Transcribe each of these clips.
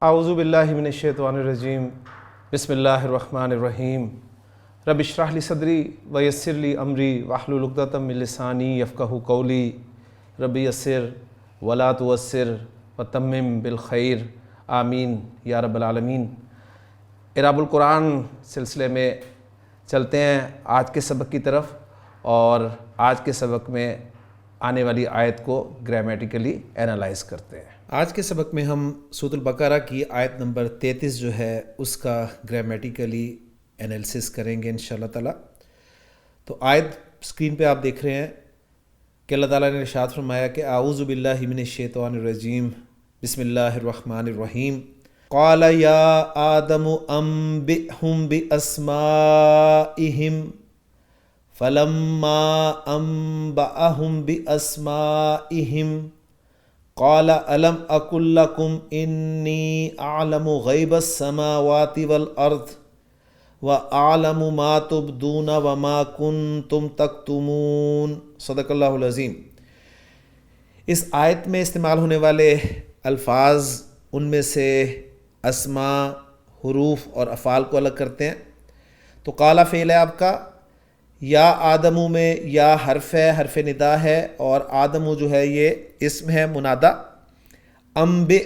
اعوذ باللہ من الشیطان الرجیم بسم اللہ الرحمن الرحیم رب اشرح لی صدری ویسر لی امری واحلل عقدۃ من لسانی یفقہوا قولی رب یسر ولا تعسر وتمم بالخیر آمین یا رب العالمین۔ اعراب القرآن سلسلے میں چلتے ہیں آج کے سبق کی طرف، اور آج کے سبق میں آنے والی آیت کو گرامیٹیکلی اینالائز کرتے ہیں۔ آج کے سبق میں ہم سورۃ البقرہ کی آیت نمبر 33 جو ہے اس کا گرامیٹیکلی انالیسس کریں گے انشاءاللہ تعالی۔ تو آیت اسکرین پہ آپ دیکھ رہے ہیں کہ اللہ تعالیٰ نے ارشاد فرمایا کہ اعوذ باللہ من الشیطان الرجیم بسم اللہ الرحمن الرحیم قال یا آدم انبئہم باسمائہم فلما انبأہم باسمائہم قال الم اقل لکم انی اعلم غیب السماوات والارض واعلم ما تبدون وما کنتم تکتمون۔ صدق اللہ العظیم۔ اس آیت میں استعمال ہونے والے الفاظ، ان میں سے اسماء، حروف اور افعال کو الگ کرتے ہیں۔ تو قال فعل ہے آپ کا، یا آدمو میں یا حرف ہے، حرف ندا ہے، اور آدمو جو ہے یہ اسم ہے منادا۔ انبئ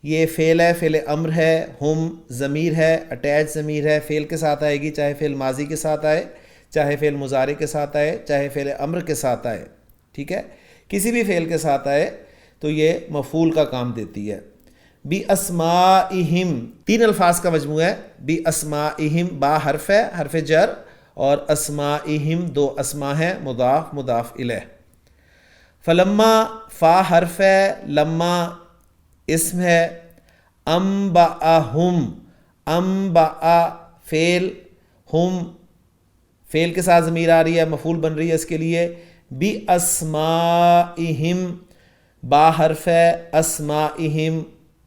یہ فعل ہے، فعل امر ہے، ہم ضمیر ہے، اٹیچ ضمیر ہے، فعل کے ساتھ آئے گی، چاہے فعل ماضی کے ساتھ آئے، چاہے فعل مضارع کے ساتھ آئے، چاہے فعل امر کے ساتھ آئے، ٹھیک ہے، کسی بھی فعل کے ساتھ آئے تو یہ مفعول کا کام دیتی ہے۔ بِأَسْمَائِهِمْ تین الفاظ کا مجموعہ ہے۔ بِأَسْمَائِهِمْ با حرف ہے، حرف جر، اور اسمائہم دو اسما ہیں، مضاف مضاف الیہ۔ فلما فا حرف ہے، لما اسم ہے، انبأہم انبأ فعل، ہم فعل کے ساتھ ضمیر آ رہی ہے، مفعول بن رہی ہے اس کے لیے۔ باسمائہم با حرف ہے، اسمائہم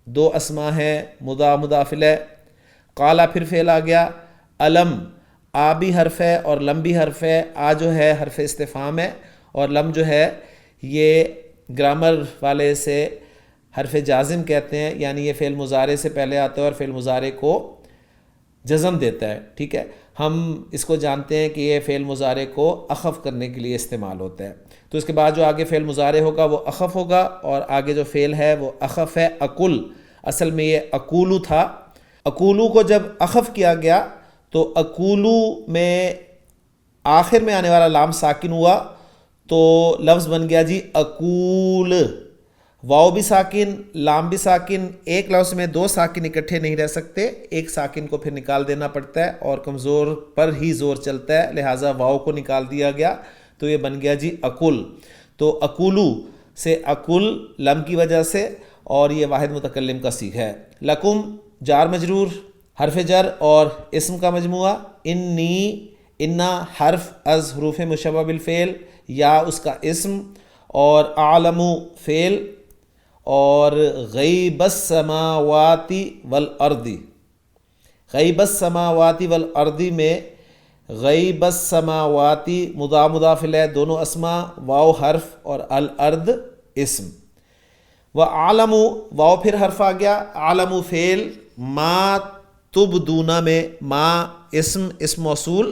دو اسما ہیں، مضاف مضاف الیہ۔ قالا پھر فعل آ گیا۔ الم آ بھی حرف ہے اور لم بھی حرف ہے۔ آ جو ہے حرف استفہام ہے، اور لم جو ہے یہ گرامر والے سے حرف جازم کہتے ہیں، یعنی یہ فعل مضارع سے پہلے آتا ہے اور فعل مضارع کو جزم دیتا ہے، ٹھیک ہے۔ ہم اس کو جانتے ہیں کہ یہ فعل مضارع کو اخف کرنے کے لیے استعمال ہوتا ہے۔ تو اس کے بعد جو آگے فعل مضارع ہوگا وہ اخف ہوگا، اور آگے جو فعل ہے وہ اخف ہے۔ اکل اصل میں یہ اکولو تھا، اکولو کو جب اخف کیا گیا تو اکولو میں آخر میں آنے والا لام ساکن ہوا تو لفظ بن گیا جی اکول۔ واو بھی ساکن، لام بھی ساکن، ایک لفظ میں دو ساکن اکٹھے نہیں رہ سکتے، ایک ساکن کو پھر نکال دینا پڑتا ہے، اور کمزور پر ہی زور چلتا ہے، لہٰذا واو کو نکال دیا گیا تو یہ بن گیا جی اکل۔ تو اکولو سے اکل لم کی وجہ سے، اور یہ واحد متکلم کا صیغہ ہے۔ لکم جار مجرور، حرف جر اور اسم کا مجموعہ۔ انی انا حرف از حروف مشبہ بالفعل، یا اس کا اسم، اور اعلم فعل، اور غیب السماوات والارض۔ غیب السماوات والارض میں غیب السماوات مضاف مضاف الیہ دونوں اسما، واو حرف اور الارض اسم۔ وعالم واو پھر حرف آ گیا، عالم فعل، ما تبدون میں ما اسم موصول،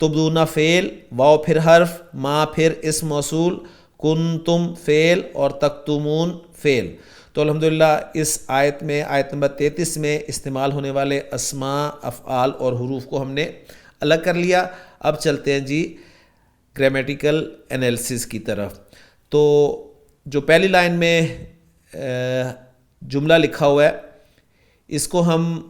تبدون فعل، واو پھر حرف، ما پھر اسم موصول، کنتم فعل، اور تکتمون فعل۔ تو الحمدللہ اس آیت میں، آیت نمبر 33 میں استعمال ہونے والے اسماء، افعال اور حروف کو ہم نے الگ کر لیا۔ اب چلتے ہیں جی گرامیٹیکل انالیسس کی طرف۔ تو جو پہلی لائن میں جملہ لکھا ہوا ہے اس کو ہم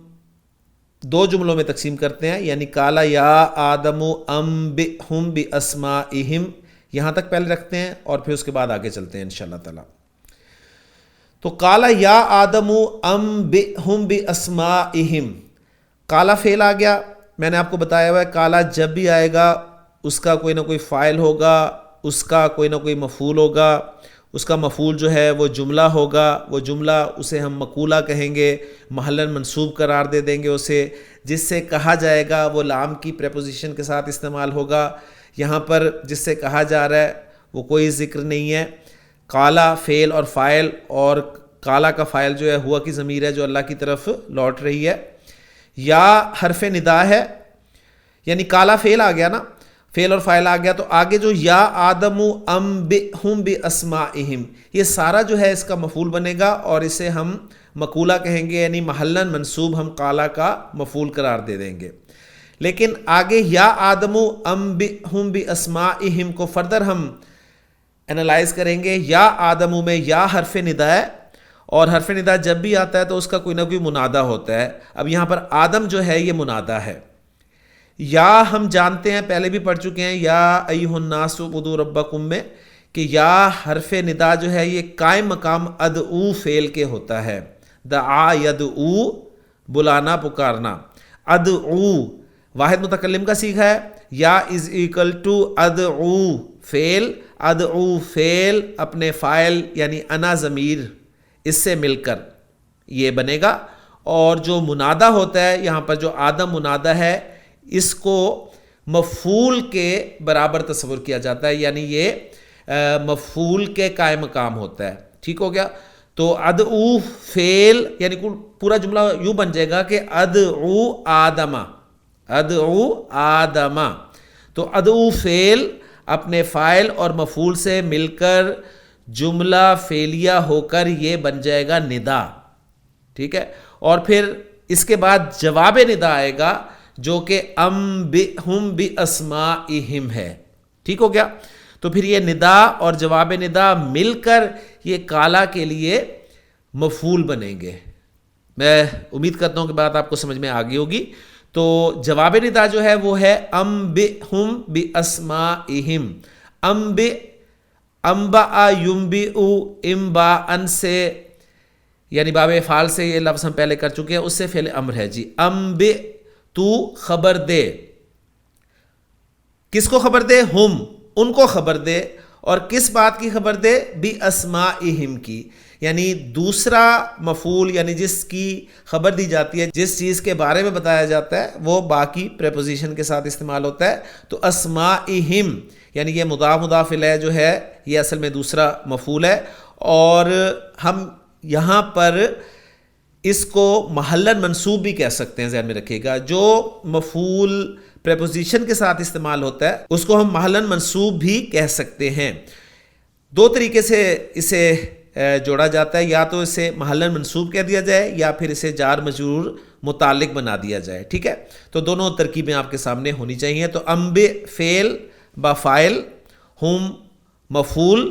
دو جملوں میں تقسیم کرتے ہیں، یعنی کالا یا آدم انبئہم باسمائہم، یہاں تک پہلے رکھتے ہیں اور پھر اس کے بعد آگے چلتے ہیں انشاءاللہ تعالی۔ تو کالا یا آدم انبئہم باسمائہم، کالا فعل آ گیا۔ میں نے آپ کو بتایا ہوا ہے کالا جب بھی آئے گا اس کا کوئی نہ کوئی فاعل ہوگا، اس کا کوئی نہ کوئی مفعول ہوگا، اس کا مفعول جو ہے وہ جملہ ہوگا، وہ جملہ اسے ہم مقولہ کہیں گے، محلاً منصوب قرار دے دیں گے اسے، جس سے کہا جائے گا وہ لام کی پریپوزیشن کے ساتھ استعمال ہوگا۔ یہاں پر جس سے کہا جا رہا ہے وہ کوئی ذکر نہیں ہے۔ قالا فعل اور فاعل اور کالا کا فاعل جو ہے ہوا کی ضمیر ہے جو اللہ کی طرف لوٹ رہی ہے. یا حرف ندا ہے، یعنی کالا فعل آ گیا نا، فعل اور فاعل آ گیا، تو آگے جو یا آدم انبئہم باسمائہم، یہ سارا جو ہے اس کا مفعول بنے گا اور اسے ہم مقولہ کہیں گے، یعنی محلاً منصوب ہم کالا کا مفعول قرار دے دیں گے. لیکن آگے یا آدم انبئہم باسمائہم کو فردر ہم انالائز کریں گے. یا آدم میں یا حرف ندا ہے، اور حرف ندا جب بھی آتا ہے تو اس کا کوئی نہ کوئی منادہ ہوتا ہے. اب یہاں پر آدم جو ہے یہ منادہ ہے. یا ہم جانتے ہیں، پہلے بھی پڑھ چکے ہیں، یا ایھا الناس اعبدوا ربکم میں، کہ یا حرف ندا جو ہے یہ قائم مقام ادعو فعل کے ہوتا ہے. دعا یدعو، بلانا پکارنا. ادعو واحد متکلم کا صیغہ ہے. یا از ایکل ٹو ادعو فعل، ادعو فعل اپنے فاعل یعنی انا ضمیر اس سے مل کر یہ بنے گا. اور جو منادہ ہوتا ہے یہاں پر جو آدم منادہ ہے اس کو مفعول کے برابر تصور کیا جاتا ہے، یعنی یہ مفعول کے قائم مقام ہوتا ہے. ٹھیک ہو گیا؟ تو ادعو فعل یعنی پورا جملہ یوں بن جائے گا کہ ادعو آدم، ادعو آدم. تو ادعو فعل اپنے فاعل اور مفعول سے مل کر جملہ فعلیہ ہو کر یہ بن جائے گا ندا. ٹھیک ہے؟ اور پھر اس کے بعد جواب ندا آئے گا جو کہ انبئہم باسمائہم ہے. ٹھیک ہو گیا؟ تو پھر یہ ندا اور جواب ندا مل کر یہ کالا کے لیے مفعول بنیں گے. میں امید کرتا ہوں کہ بات آپ کو سمجھ میں آ گئی ہوگی. تو جواب ندا جو ہے وہ ہے انبئہم باسمائہم. انبأ ینبئ، انباء سے یعنی باب افعال سے یہ لفظ ہم پہلے کر چکے ہیں، اس سے فعل امر ہے. جی انبئ، تو خبر دے. کس کو خبر دے؟ ہم، ان کو خبر دے. اور کس بات کی خبر دے؟ باسمائہم کی، یعنی دوسرا مفعول یعنی جس کی خبر دی جاتی ہے، جس چیز کے بارے میں بتایا جاتا ہے وہ باقی پریپوزیشن کے ساتھ استعمال ہوتا ہے. تو اسمائہم یعنی یہ مضاف الیہ جو ہے یہ اصل میں دوسرا مفعول ہے. اور ہم یہاں پر اس کو محلاً منصوب بھی کہہ سکتے ہیں، ذہن میں رکھیے گا. جو مفعول پریپوزیشن کے ساتھ استعمال ہوتا ہے اس کو ہم محلاً منصوب بھی کہہ سکتے ہیں. دو طریقے سے اسے جوڑا جاتا ہے، یا تو اسے محلاً منصوب کہہ دیا جائے یا پھر اسے جار مجرور متعلق بنا دیا جائے. ٹھیک ہے؟ تو دونوں ترکیبیں آپ کے سامنے ہونی چاہیے. تو انبئ فعل با فاعل، ہم مفعول،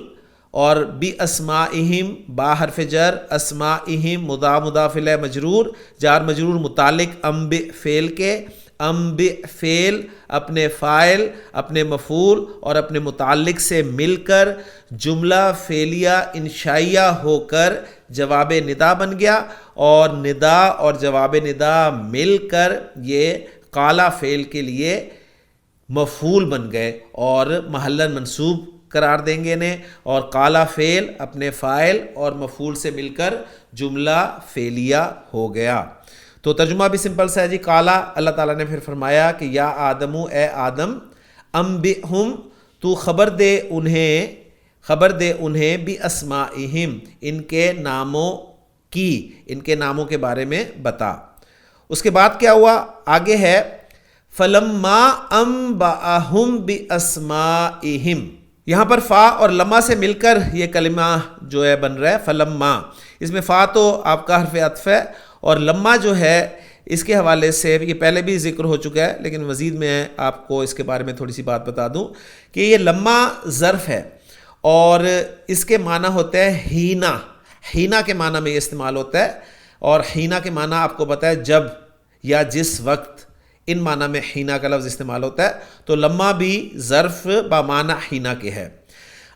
اور باسمائہم با حرف جر، اسمائہم مضاف الیہ مجرور، جار مجرور متعلق انبئ فعل کے. انبئ فعل اپنے فاعل، اپنے مفعول اور اپنے متعلق سے مل کر جملہ فعلیہ انشائیہ ہو کر جواب ندا بن گیا. اور ندا اور جواب ندا مل کر یہ کالا فعل کے لیے مفعول بن گئے اور محلاً منصوب قرار دیں گے انہیں. اور کالا فعل اپنے فاعل اور مفعول سے مل کر جملہ فعلیہ ہو گیا. تو ترجمہ بھی سمپل سا ہے جی. کالا، اللہ تعالیٰ نے پھر فرمایا کہ یا آدم، اے آدم، انبئہم، تو خبر دے انہیں باسمائہم، ان کے ناموں کی، ان کے ناموں کے بارے میں بتا. اس کے بعد کیا ہوا؟ آگے ہے فلما انبأہم باسمائہم. یہاں پر فا اور لما سے مل کر یہ کلمہ جو ہے بن رہا ہے فلما. اس میں فا تو آپ کا حرف عطف ہے، اور لما جو ہے اس کے حوالے سے یہ پہلے بھی ذکر ہو چکا ہے لیکن مزید میں آپ کو اس کے بارے میں تھوڑی سی بات بتا دوں کہ یہ لما ظرف ہے اور اس کے معنی ہوتا ہے ہینا. ہینا کے معنی میں یہ استعمال ہوتا ہے، اور ہینا کے معنی آپ کو پتہ ہے جب یا جس وقت، ان معنی میں ہینا کا لفظ استعمال ہوتا ہے. تو لما بھی ظرف با معنی ہینا کے ہے.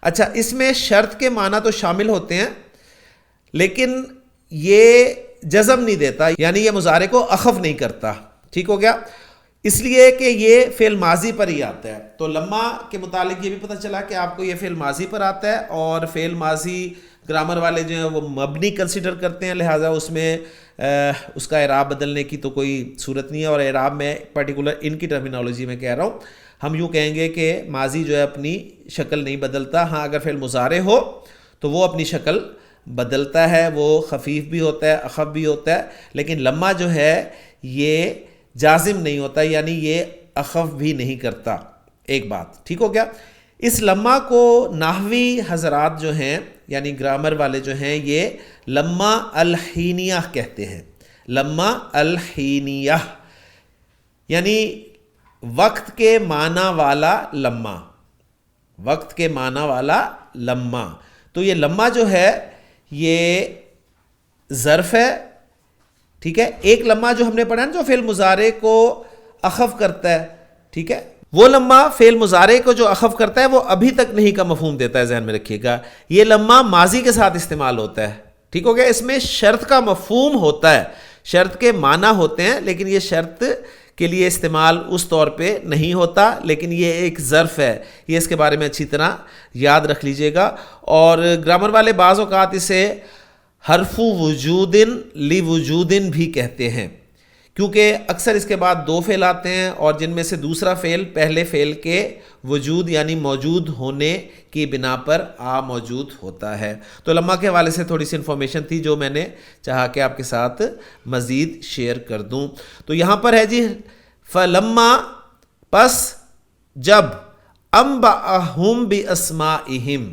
اچھا، اس میں شرط کے معنی تو شامل ہوتے ہیں لیکن یہ جزم نہیں دیتا، یعنی یہ مضارع کو اخف نہیں کرتا. ٹھیک ہو گیا؟ اس لیے کہ یہ فعل ماضی پر ہی آتا ہے. تو لما کے متعلق یہ بھی پتہ چلا کہ آپ کو یہ فعل ماضی پر آتا ہے، اور فعل ماضی گرامر والے جو ہیں وہ مبنی کنسیڈر کرتے ہیں، لہٰذا اس میں اس کا اعراب بدلنے کی تو کوئی صورت نہیں ہے. اور اعراب میں پرٹیکولر ان کی ٹرمینالوجی میں کہہ رہا ہوں، ہم یوں کہیں گے کہ ماضی جو ہے اپنی شکل نہیں بدلتا. ہاں، اگر فعل مضارع ہو تو وہ اپنی شکل بدلتا ہے وہ خفیف بھی ہوتا ہے اخف بھی ہوتا ہے, لیکن لما جو ہے یہ جازم نہیں ہوتا, یعنی یہ اخف بھی نہیں کرتا. ایک بات ٹھیک ہو گیا. اس لما کو نحوی حضرات جو ہیں یعنی گرامر والے جو ہیں یہ لما الحینیہ کہتے ہیں. لما الحینیہ یعنی وقت کے معنی والا لما, وقت کے معنی والا لما. تو یہ لما جو ہے یہ ظرف ہے, ٹھیک ہے. ایک لما جو ہم نے پڑھا نا جو فعل مضارع کو اخف کرتا ہے, ٹھیک ہے, وہ لما فعل مضارع کو جو اخف کرتا ہے وہ ابھی تک نہیں کا مفہوم دیتا ہے, ذہن میں رکھیے گا. یہ لما ماضی کے ساتھ استعمال ہوتا ہے, ٹھیک ہو گیا. اس میں شرط کا مفہوم ہوتا ہے, شرط کے معنی ہوتے ہیں, لیکن یہ شرط کے لیے استعمال اس طور پہ نہیں ہوتا, لیکن یہ ایک ظرف ہے. یہ اس کے بارے میں اچھی طرح یاد رکھ لیجئے گا. اور گرامر والے بعض اوقات اسے حرف وجود لوجود بھی کہتے ہیں, کیونکہ اکثر اس کے بعد دو فعل آتے ہیں اور جن میں سے دوسرا فعل پہلے فعل کے وجود یعنی موجود ہونے کی بنا پر موجود ہوتا ہے. تو لما کے حوالے سے تھوڑی سی انفارمیشن تھی جو میں نے چاہا کہ آپ کے ساتھ مزید شیئر کر دوں. تو یہاں پر ہے جی فلما پس جب انبأہم باسمائہم,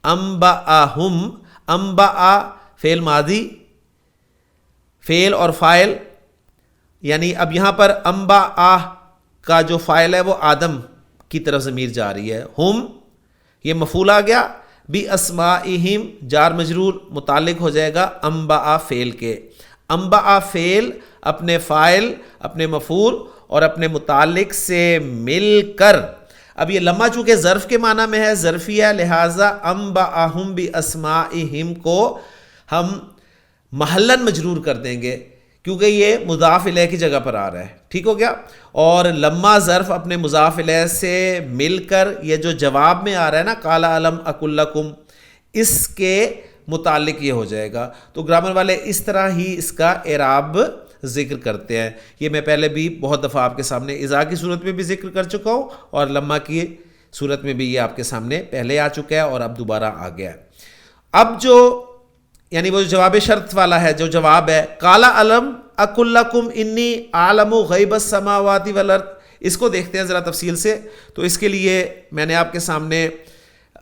انبأہم, انبأ فعل ماضی, فعل اور فاعل, یعنی اب یہاں پر انبأ کا جو فاعل ہے وہ آدم کی طرف ضمیر جا رہی ہے, ہم یہ مفعول آ گیا, باسمائہم جار مجرور متعلق ہو جائے گا انبأ فعل کے. انبأ فعل اپنے فاعل, اپنے مفعول اور اپنے متعلق سے مل کر, اب یہ لما چونکہ ظرف کے معنی میں ہے, ظرفیہ, لہٰذا انبأہم باسمائہم کو ہم محلاً مجرور کر دیں گے کیونکہ یہ مضاف الیہ کی جگہ پر آ رہا ہے, ٹھیک ہو گیا. اور لما ظرف اپنے مضاف الیہ سے مل کر یہ جو جواب میں آ رہا ہے نا قال الم اقل لکم, اس کے متعلق یہ ہو جائے گا. تو گرامر والے اس طرح ہی اس کا اعراب ذکر کرتے ہیں. یہ میں پہلے بھی بہت دفعہ آپ کے سامنے اذا کی صورت میں بھی ذکر کر چکا ہوں اور لما کی صورت میں بھی یہ آپ کے سامنے پہلے آ چکا ہے اور اب دوبارہ آ گیا ہے. اب جو یعنی وہ جواب شرط والا ہے, جو جواب ہے قال الم اقل لکم انی اعلم غیب السماوات والارض, اس کو دیکھتے ہیں ذرا تفصیل سے. تو اس کے لیے میں نے آپ کے سامنے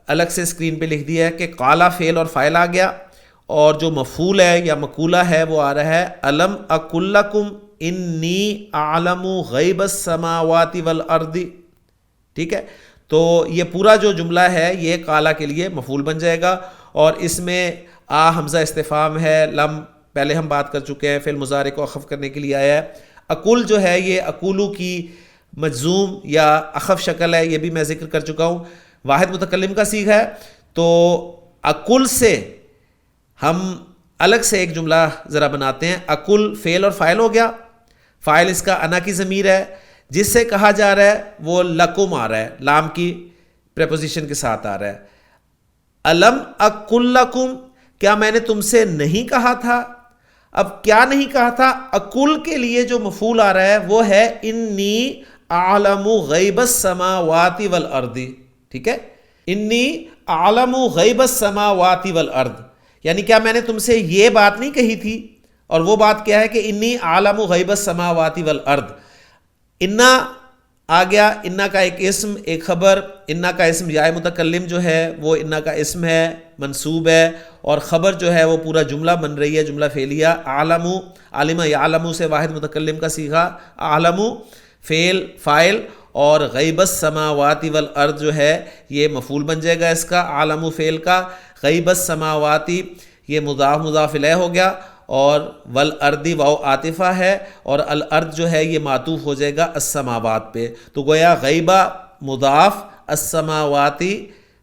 الگ سے اسکرین پہ لکھ دیا ہے کہ قال فعل اور فاعل آ گیا, اور جو مفعول ہے یا مقولہ ہے وہ آ رہا ہے الم اقل لکم انی اعلم غیب السماوات والارض, ٹھیک ہے. تو یہ پورا جو جملہ ہے یہ قال کے لیے مفعول بن جائے گا, اور اس میں حمزہ استفہام ہے, لم پہلے ہم بات کر چکے ہیں, فعل مضارع کو اخف کرنے کے لیے آیا ہے. اقول جو ہے یہ اقولو کی مجزوم یا اخف شکل ہے, یہ بھی میں ذکر کر چکا ہوں, واحد متکلم کا صیغہ ہے. تو اقول سے ہم الگ سے ایک جملہ ذرا بناتے ہیں. اقول فعل اور فاعل ہو گیا, فاعل اس کا انا کی ضمیر ہے, جس سے کہا جا رہا ہے وہ لکم آ رہا ہے, لام کی پریپوزیشن کے ساتھ آ رہا ہے. الم اقل لکم, کیا میں نے تم سے نہیں کہا تھا. اب کیا نہیں کہا تھا, اقل کے لیے جو مفعول آ رہا ہے وہ ہے انی اعلم غیب السماوات والارض, ٹھیک ہے. انی اعلم غیب السماوات والارض, یعنی کیا میں نے تم سے یہ بات نہیں کہی تھی, اور وہ بات کیا ہے کہ انی اعلم غیب السماوات والارض. انا آ گیا, انا کا ایک اسم ایک خبر, انا کا اسم یا متکلم جو ہے وہ انا کا اسم ہے, منصوب ہے, اور خبر جو ہے وہ پورا جملہ بن رہی ہے, جملہ فعلیہ. عالم, عالم یعلم سے واحد متکلم کا صیغہ, عالم فعل فاعل, اور غیب السماوات والارض جو ہے یہ مفعول بن جائے گا اس کا, عالم فعل کا, غیب السماوات یہ مضاف مضاف الیہ ہو گیا, اور والارض واو عاطفہ ہے, اور الارض جو ہے یہ معطوف ہو جائے گا السماوات پہ. تو گویا غیبہ مضاف, السماواتی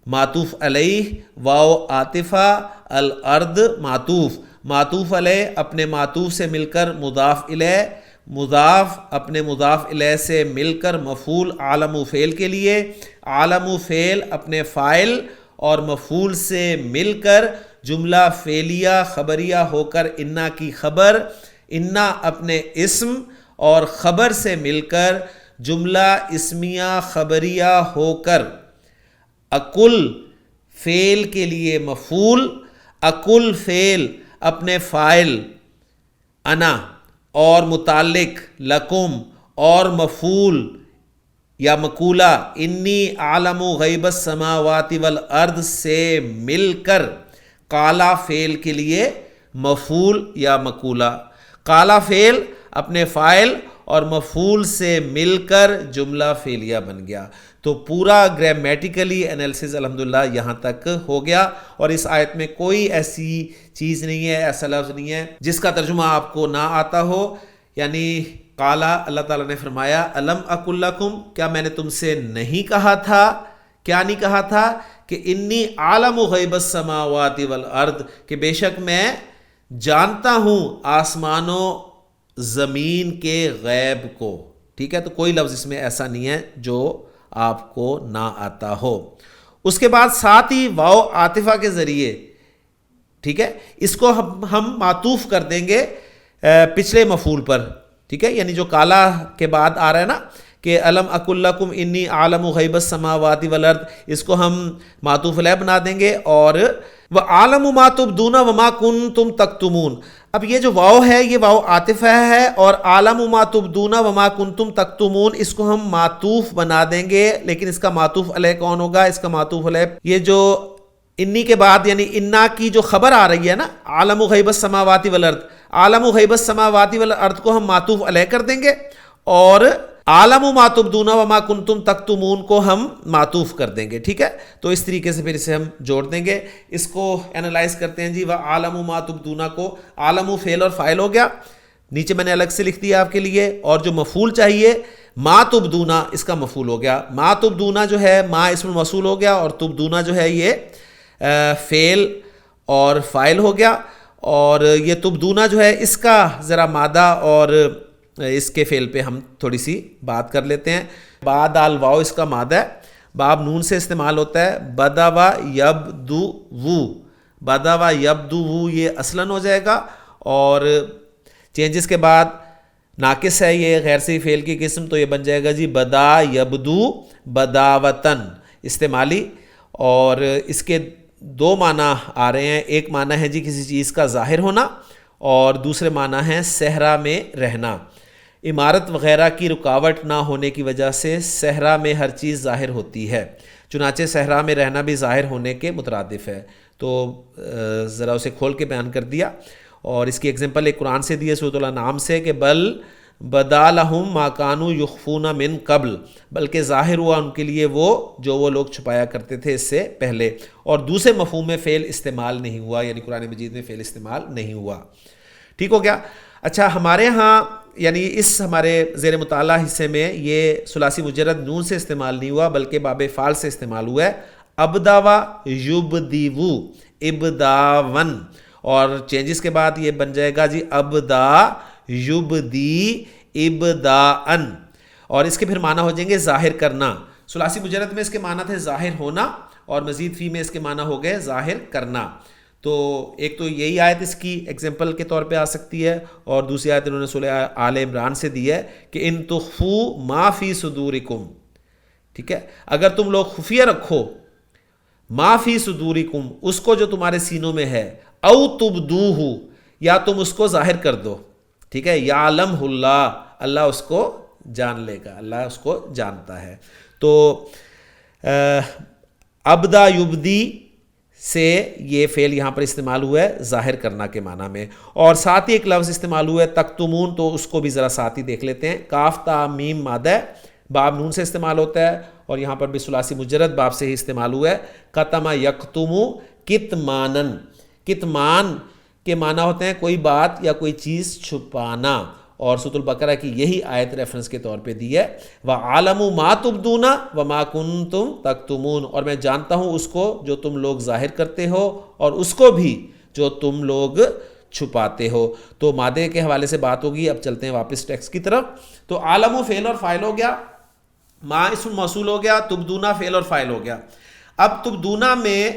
معطوف علیہ, واو عاطفہ, الارض معطوف, معطوف علیہ اپنے معطوف سے مل کر مضاف الیہ, مضاف اپنے مضاف الیہ سے مل کر مفعول عالم فعل کے لیے, عالم فعل اپنے فاعل اور مفعول سے مل کر جملہ فعلیہ خبریہ ہو کر انا کی خبر, انا اپنے اسم اور خبر سے مل کر جملہ اسمیہ خبریہ ہو کر اقل فعل کے لیے مفعول, اکل فعل اپنے فاعل انا اور متعلق لکم اور مفعول یا مقولہ انی عالم غیب السماوات والارض سے مل کر قالا فعل کے لیے مفعول یا مقولہ، قالا فعل اپنے فاعل اور مفعول سے مل کر جملہ فعلیہ بن گیا۔ تو پورا گرامیٹیکلی انالیسز الحمدللہ یہاں تک ہو گیا، اور اس آیت میں کوئی ایسی چیز نہیں ہے، ایسا لفظ نہیں ہے جس کا ترجمہ آپ کو نہ آتا ہو۔ یعنی قالا، اللہ تعالیٰ نے فرمایا الم اقل لکم، کیا میں نے تم سے نہیں کہا تھا، کیا نہیں کہا تھا کہ انی عالم غیب السماوات والارض، کہ بے شک میں جانتا ہوں آسمانوں زمین کے غیب کو۔ ٹھیک ہے، تو کوئی لفظ اس میں ایسا نہیں ہے جو آپ کو نہ آتا ہو۔ اس کے بعد ساتھ ہی واو عاطفہ کے ذریعے، ٹھیک ہے، اس کو ہم معطوف کر دیں گے پچھلے مفعول پر، ٹھیک ہے، یعنی جو کالا کے بعد آ رہا ہے نا کہ الم اقل لکم انی عالم غیب السماوات والارض، اس کو ہم معطوف علیہ بنا دیں گے، اور وَعَالَمُ مَا تُبْدُونَ وَمَا كُنْتُمْ تَكْتُمُونَ۔ اب یہ جو واو ہے یہ واو عاطفہ ہے، اور عالم ما تبدون وما کنتم تکتمون اس کو ہم معطوف بنا دیں گے، لیکن اس کا معطوف علیہ کون ہوگا؟ اس کا معطوف علیہ یہ جو انی کے بعد یعنی انا کی جو خبر آ رہی ہے نا، عالم غیب السماوات والارض، عالم غیب السماوات والارض کو ہم معطوف علیہ کر دیں گے، اور عالم ما تبدون وما کنتم تکتمون کو ہم معطوف کر دیں گے۔ ٹھیک ہے، تو اس طریقے سے پھر اسے ہم جوڑ دیں گے۔ اس کو انالائز کرتے ہیں جی، وعالم ما تبدون کو عالم فعل اور فاعل ہو گیا، نیچے میں نے الگ سے لکھ دیا آپ کے لیے، اور جو مفعول چاہیے ما تبدون اس کا مفعول ہو گیا۔ ما تبدون جو ہے ما اسم الموصول ہو گیا، اور تبدون جو ہے یہ فعل اور فاعل ہو گیا، اور یہ تبدون جو ہے اس کا ذرا مادہ اور اس کے فعل پہ ہم تھوڑی سی بات کر لیتے ہیں۔ با دال واو اس کا مادہ ہے، باب نون سے استعمال ہوتا ہے، بدا و یبدو وو، بدا و یبدو وو یہ اصلاً ہو جائے گا، اور چینجز کے بعد ناقص ہے یہ غیر صحیح فعل کی قسم، تو یہ بن جائے گا جی بدا یبدو بداوتن استعمالی، اور اس کے دو معنی آ رہے ہیں، ایک معنی ہے جی کسی چیز کا ظاہر ہونا، اور دوسرے معنی ہے صحرا میں رہنا۔ عمارت وغیرہ کی رکاوٹ نہ ہونے کی وجہ سے صحرا میں ہر چیز ظاہر ہوتی ہے، چنانچہ صحرا میں رہنا بھی ظاہر ہونے کے مترادف ہے۔ تو ذرا اسے کھول کے بیان کر دیا، اور اس کی ایگزامپل ایک قرآن سے دی ہے سورۃ الانعام سے کہ بل بدا لہم ما کانوا یخفون من قبل، بلکہ ظاہر ہوا ان کے لیے وہ لوگ چھپایا کرتے تھے اس سے پہلے، اور دوسرے مفہوم میں فعل استعمال نہیں ہوا، یعنی قرآن مجید میں فعل استعمال نہیں ہوا۔ ٹھیک ہو گیا؟ اچھا، ہمارے ہاں یعنی اس ہمارے زیر مطالعہ حصے میں یہ ثلاثی مجرد نون سے استعمال نہیں ہوا، بلکہ باب فعل سے استعمال ہوا ہے، ابداوا یبدیو ابداون، اور چینجز کے بعد یہ بن جائے گا جی ابدا یبدی ابداءن، اور اس کے پھر معنی ہو جائیں گے ظاہر کرنا۔ ثلاثی مجرد میں اس کے معنی تھے ظاہر ہونا، اور مزید فی میں اس کے معنی ہو گئے ظاہر کرنا۔ تو ایک تو یہی آیت اس کی ایگزامپل کے طور پہ آ سکتی ہے، اور دوسری آیت انہوں نے سورہ آل عمران سے دی ہے کہ ان تخفوا ما فی صدورکم، ٹھیک ہے، اگر تم لوگ خفیہ رکھو ما فی صدورکم اس کو جو تمہارے سینوں میں ہے، او تبدوہ یا تم اس کو ظاہر کر دو، ٹھیک ہے، یعلمہ اللہ، اللہ اس کو جان لے گا، اللہ اس کو جانتا ہے۔ تو ابدا یبدی سے یہ فعل یہاں پر استعمال ہوا ہے ظاہر کرنا کے معنی میں، اور ساتھ ہی ایک لفظ استعمال ہوا ہے تکتمون، تو اس کو بھی ذرا ساتھ ہی دیکھ لیتے ہیں۔ کاف تا میم مادہ ہے، باب نون سے استعمال ہوتا ہے، اور یہاں پر بھی ثلاثی مجرد باب سے ہی استعمال ہوا ہے۔ کتم یکتم کتمانن، کتمان کے معنی ہوتے ہیں کوئی بات یا کوئی چیز چھپانا، اور سورۃ البقرہ کی یہی آیت ریفرنس کے طور پہ دی ہے، وَعَالَمُ مَا تُبْدُونَ وَمَا كُنْتُمْ تَكْتُمُونَ، اور میں جانتا ہوں اس کو جو تم لوگ ظاہر کرتے ہو، اور اس کو بھی جو تم لوگ چھپاتے ہو۔ تو مادے کے حوالے سے بات ہوگی، اب چلتے ہیں واپس ٹیکسٹ کی طرف۔ تو عالم فعل اور فاعل ہو گیا، ما اسم موصول ہو گیا، تبدونا فعل اور فاعل ہو گیا۔ اب تبدونا میں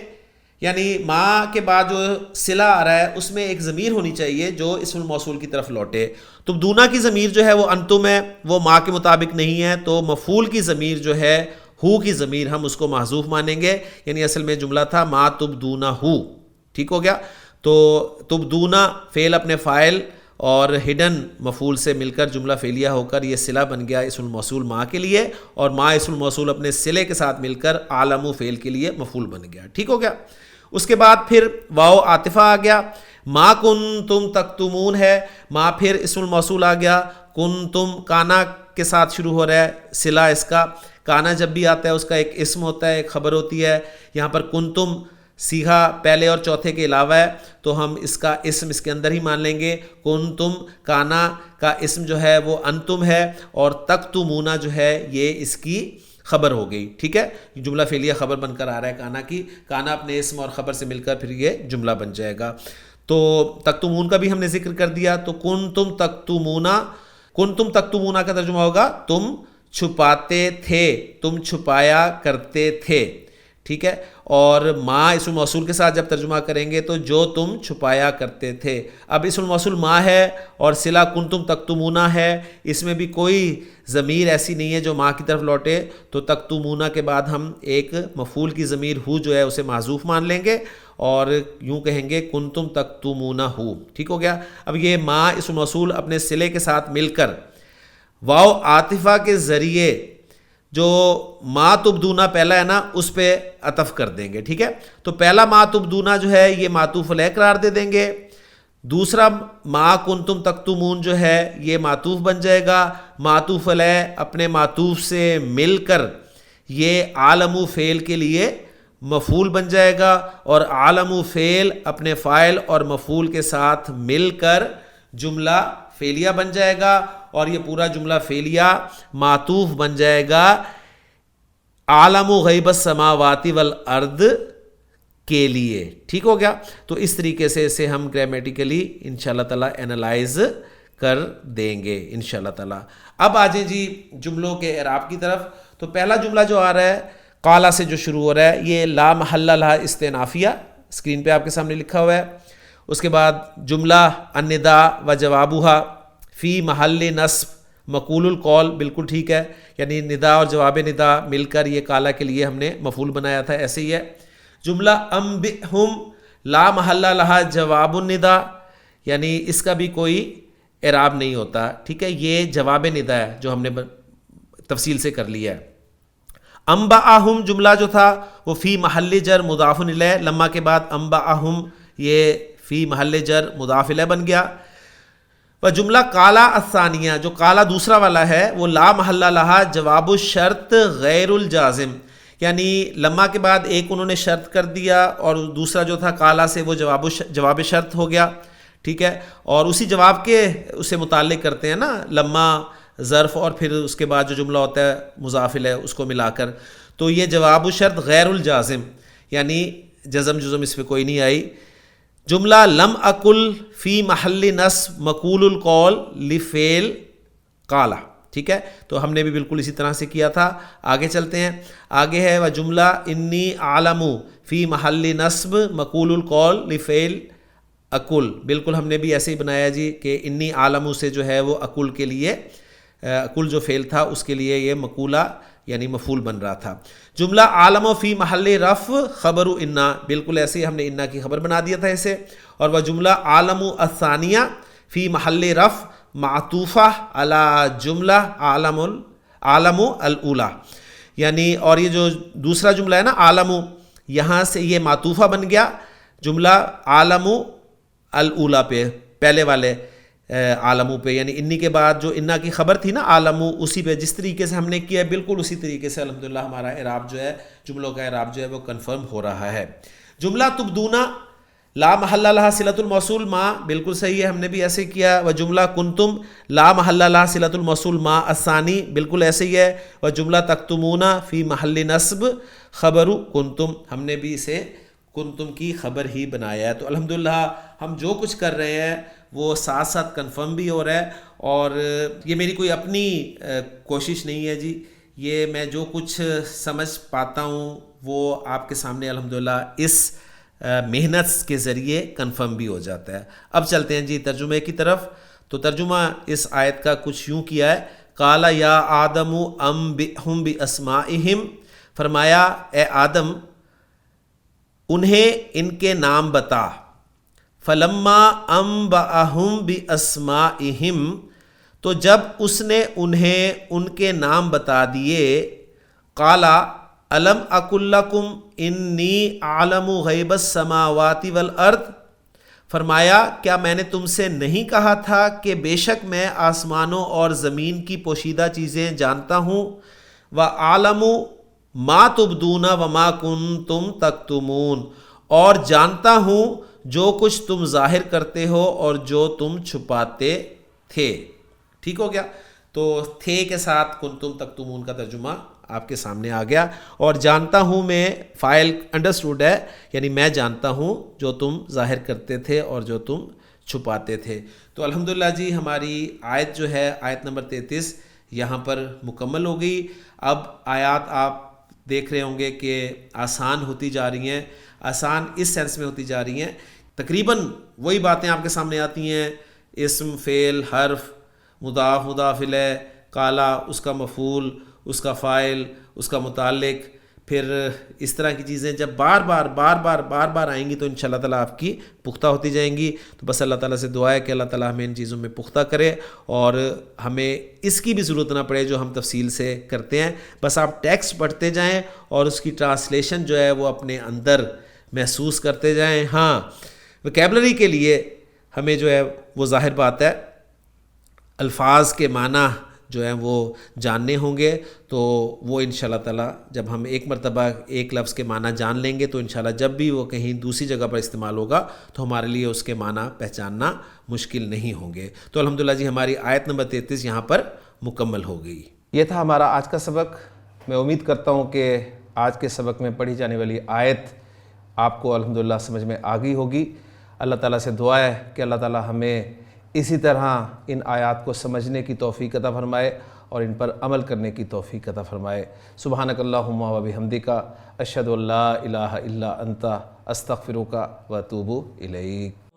یعنی ما کے بعد جو صلہ آ رہا ہے اس میں ایک ضمیر ہونی چاہیے جو اسم الموصول کی طرف لوٹے۔ تبدونا کی ضمیر جو ہے وہ انتم ہے، وہ ما کے مطابق نہیں ہے، تو مفعول کی ضمیر جو ہے ہو کی ضمیر ہم اس کو محذوف مانیں گے، یعنی اصل میں جملہ تھا ما تبدونہ ہو، ٹھیک ہو گیا. تو تبدونا فعل اپنے فاعل اور ہڈن مفعول سے مل کر جملہ فعلیہ ہو کر یہ صلہ بن گیا اسم الموصول ما کے لیے, اور ما اسم الموصول اپنے صلے کے ساتھ مل کر عالم فعل کے لیے مفعول بن گیا. ٹھیک ہو گیا. اس کے بعد پھر واو عاطفہ آ گیا. ما کنتم تکتمون ہے, ما پھر اسم الموصول آ گیا. کنتم کانا کے ساتھ شروع ہو رہا ہے, صلہ اس کا. کانا جب بھی آتا ہے اس کا ایک اسم ہوتا ہے, ایک خبر ہوتی ہے. یہاں پر کنتم صیغہ پہلے اور چوتھے کے علاوہ ہے, تو ہم اس کا اسم اس کے اندر ہی مان لیں گے. کنتم کانا کا اسم جو ہے وہ انتم ہے, اور تکتمونا جو ہے یہ اس کی خبر ہو گئی. ٹھیک ہے, جملہ فعلیہ خبر بن کر آ رہا ہے کانا کی. کانا اپنے اسم اور خبر سے مل کر پھر یہ جملہ بن جائے گا. تو تکتمون کا بھی ہم نے ذکر کر دیا. تو کنتم تکتمونا, کنتم تکتمونا کا ترجمہ ہوگا تم چھپاتے تھے, تم چھپایا کرتے تھے. ٹھیک ہے. اور ما اسم الموصول کے ساتھ جب ترجمہ کریں گے تو جو تم چھپایا کرتے تھے. اب اسم الموصول ما ہے اور صلہ کنتم تکتمونا ہے, اس میں بھی کوئی ضمیر ایسی نہیں ہے جو ما کی طرف لوٹے, تو تکتمونا کے بعد ہم ایک مفعول کی ضمیر ہو جو ہے اسے معذوف مان لیں گے اور یوں کہیں گے کنتم تکتمونا ہو. ٹھیک ہو گیا. اب یہ ما اسم الموصول اپنے صلے کے ساتھ مل کر واو عاطفہ کے ذریعے جو ما تبدونا پہلا ہے نا اس پہ عطف کر دیں گے. ٹھیک ہے. تو پہلا ما تبدونا جو ہے یہ معطوف علیہ قرار دے دیں گے. دوسرا ما کنتم تکتمون جو ہے یہ معطوف بن جائے گا. معطوف علیہ اپنے معطوف سے مل کر یہ عالم فعل کے لیے مفعول بن جائے گا, اور عالم فعل اپنے فاعل اور مفعول کے ساتھ مل کر جملہ فعلیہ بن جائے گا, اور یہ پورا جملہ فعلیہ معطوف بن جائے گا عالم غیب السماوات والارض کے لیے. ٹھیک ہو گیا. تو اس طریقے سے اسے ہم گرامیٹیکلی انشاءاللہ تعالی انالائز کر دیں گے انشاءاللہ تعالی. اب آ جائیں جی جملوں کے اعراب کی طرف. تو پہلا جملہ جو آ رہا ہے قالا سے جو شروع ہو رہا ہے یہ لا محل لہا استئنافیہ, اسکرین پہ آپ کے سامنے لکھا ہوا ہے. اس کے بعد جملہ النداء و جوابها فی محل نصب مقول القول, بالکل ٹھیک ہے, یعنی ندا اور جواب ندا مل کر یہ کالا کے لیے ہم نے مفعول بنایا تھا, ایسے ہی ہے. جملہ انبئہم لا محل لہا جواب الندا, یعنی اس کا بھی کوئی اعراب نہیں ہوتا. ٹھیک ہے, یہ جواب ندا ہے جو ہم نے تفصیل سے کر لیا ہے. انبأہم جملہ جو تھا وہ فی محل جر مضاف الیہ, لما کے بعد انبأہم یہ فی محل جر مضاف الیہ بن گیا. و جملہ کالا الثانیہ جو کالا دوسرا والا ہے وہ لا محل لہا جواب الشرط غیر الجازم, یعنی لما کے بعد ایک انہوں نے شرط کر دیا اور دوسرا جو تھا کالا سے وہ جواب شرط ہو گیا. ٹھیک ہے, اور اسی جواب کے اسے متعلق کرتے ہیں نا لما ظرف اور پھر اس کے بعد جو جملہ ہوتا ہے مضاف الیہ اس کو ملا کر. تو یہ جواب الشرط غیر الجازم, یعنی جزم اس پہ کوئی نہیں آئی. جملہ لم اکل فی محل نصب مقول القول لفعل قالا. ٹھیک ہے, تو ہم نے بھی بالکل اسی طرح سے کیا تھا. آگے چلتے ہیں. آگے ہے و جملہ انی عالم فی محل نصب مقول القول لفعل اکل, بالکل ہم نے بھی ایسے ہی بنایا جی کہ انی عالم سے جو ہے وہ اکل کے لیے, اکل جو فعل تھا اس کے لیے یہ مقولہ یعنی مفعول بن رہا تھا. جملہ عالم فی محل رفع خبر انا, بالکل ایسے ہی ہم نے انا کی خبر بنا دیا تھا اسے. اور وہ جملہ عالم الثانیہ فی محل رفع معطوفہ علی جملہ عالم الاولی, یعنی اور یہ جو دوسرا جملہ ہے نا عالم, یہاں سے یہ معطوفہ بن گیا جملہ عالم الاولی پہ, پہلے والے عالموں پہ, یعنی انی کے بعد جو انا کی خبر تھی نا عالموں اسی پہ جس طریقے سے ہم نے کیا ہے بالکل اسی طریقے سے الحمدللہ ہمارا اعراب جو ہے جملوں کا اعراب جو ہے وہ کنفرم ہو رہا ہے. جملہ تبدونا لا محل لہا صلۃ الموصول ما, بالکل صحیح ہے, ہم نے بھی ایسے کیا. و جملہ کنتم لا محل لہا صلۃ الموصول ما الثانی, بالکل ایسے ہی ہے. و جملہ تکتمونا فی محل نصب خبر کنتم, ہم نے بھی اسے کنتم کی خبر ہی بنایا ہے. تو الحمدللہ ہم جو کچھ کر رہے ہیں وہ ساتھ ساتھ کنفرم بھی ہو رہا ہے, اور یہ میری کوئی اپنی کوشش نہیں ہے جی, یہ میں جو کچھ سمجھ پاتا ہوں وہ آپ کے سامنے الحمدللہ اس محنت کے ذریعے کنفرم بھی ہو جاتا ہے. اب چلتے ہیں جی ترجمے کی طرف. تو ترجمہ اس آیت کا کچھ یوں کیا ہے. قال یا آدم انبئہم باسمائہم, فرمایا اے آدم انہیں ان کے نام بتا. فلما انبأہم باسمائہم، تو جب اس نے انہیں ان کے نام بتا دیے، قالا الم اقل لکم انی اعلم غیب السماوات والارض، فرمایا کیا میں نے تم سے نہیں کہا تھا کہ بے شک میں آسمانوں اور زمین کی پوشیدہ چیزیں جانتا ہوں، وَأَعْلَمُ مَا تُبْدُونَ وَمَا كُنْتُمْ تَكْتُمُونَ، اور جانتا ہوں جو کچھ تم ظاہر کرتے ہو اور جو تم چھپاتے تھے. ٹھیک ہو گیا؟ تو تھے کے ساتھ کنتم تکتمون کا ترجمہ آپ کے سامنے آ گیا. اور جانتا ہوں میں فائل انڈرسٹوڈ ہے، یعنی میں جانتا ہوں جو تم ظاہر کرتے تھے اور جو تم چھپاتے تھے. تو الحمدللہ جی ہماری آیت جو ہے آیت نمبر 33 یہاں پر مکمل ہو گئی. اب آیات آپ دیکھ رہے ہوں گے کہ آسان ہوتی جا رہی ہیں، آسان اس سینس میں ہوتی جا رہی ہیں، تقریباً وہی باتیں آپ کے سامنے آتی ہیں، اسم، فعل، حرف، مضاف، مضاف الیہ، کالا اس کا مفعول، اس کا فاعل، اس کا متعلق، پھر اس طرح کی چیزیں جب بار بار آئیں گی تو انشاءاللہ تعالیٰ آپ کی پختہ ہوتی جائیں گی. تو بس اللہ تعالیٰ سے دعا ہے کہ اللہ تعالیٰ ہمیں ان چیزوں میں پختہ کرے اور ہمیں اس کی بھی ضرورت نہ پڑے جو ہم تفصیل سے کرتے ہیں. بس آپ ٹیکسٹ پڑھتے جائیں اور اس کی ٹرانسلیشن جو ہے وہ اپنے اندر محسوس کرتے جائیں. ہاں وکیبلری کے لیے ہمیں جو ہے وہ ظاہر بات ہے الفاظ کے معنی جو ہیں وہ جاننے ہوں گے، تو وہ انشاءاللہ تعالیٰ جب ہم ایک مرتبہ ایک لفظ کے معنی جان لیں گے تو انشاءاللہ جب بھی وہ کہیں دوسری جگہ پر استعمال ہوگا تو ہمارے لیے اس کے معنی پہچاننا مشکل نہیں ہوں گے. تو الحمدللہ جی ہماری آیت نمبر 33 یہاں پر مکمل ہو گئی. یہ تھا ہمارا آج کا سبق. میں امید کرتا ہوں کہ آج کے سبق میں پڑھی جانے والی آیت آپ کو الحمدللہ سمجھ میں آ گئی ہوگی. اللہ تعالیٰ سے دعا ہے کہ اللہ تعالیٰ ہمیں اسی طرح ان آیات کو سمجھنے کی توفیق عطا فرمائے اور ان پر عمل کرنے کی توفیق عطا فرمائے. سبحانک اللہم و بحمدک، اشہد ان لا الہ الا انت، استغفرک و اتوب الیک.